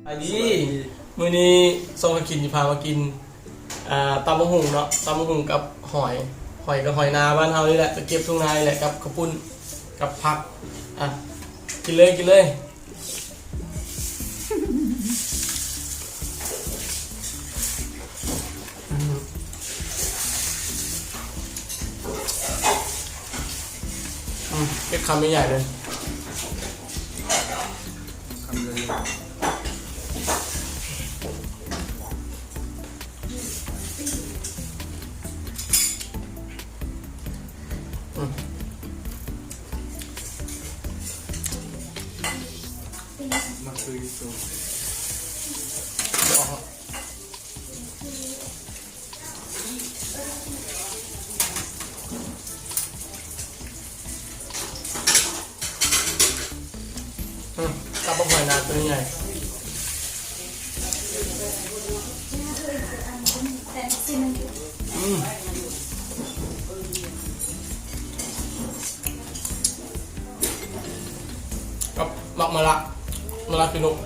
ไอ้ดีมื้อนี้ส่งให้กินพามากินตำมะฮุ่งเนาะตำมะฮุ่งกับหอยกับหอยนาบ้านเฮานี่แหละจะเก็บทุ่งนานี่แหละกับข้าวปุ้นกับผักกินเลยเก็บคำใหญ่ๆเลยคำเลยมาคุยตัวกับหอยนาตัวใหญ่กับมักมะละกินก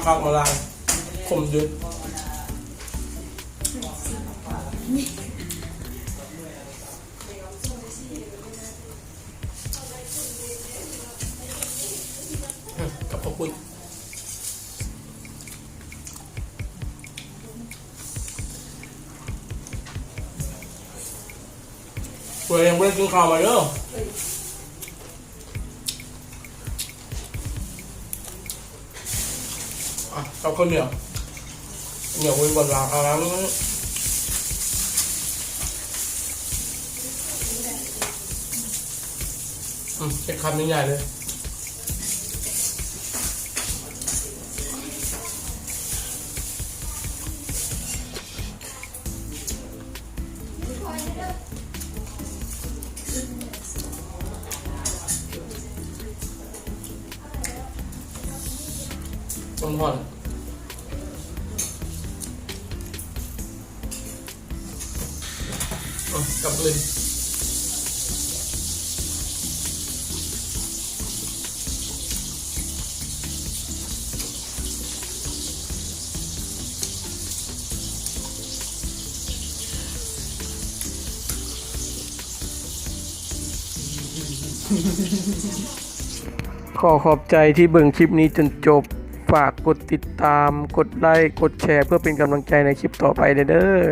คักมาลายขมยืดกับขอบคุณตัวยังไม่ได้กินข้าวมาเยอะกับข้าวเหนียววิบนหลังอะไรนี้เก็บคำใหญ่ๆเลยต้นหอนกับลิ้นขอขอบใจที่เบิ่งคลิปนี้จนจบฝากกดติดตามกดไลค์กดแชร์เพื่อเป็นกำลังใจในคลิปต่อไปเด้อ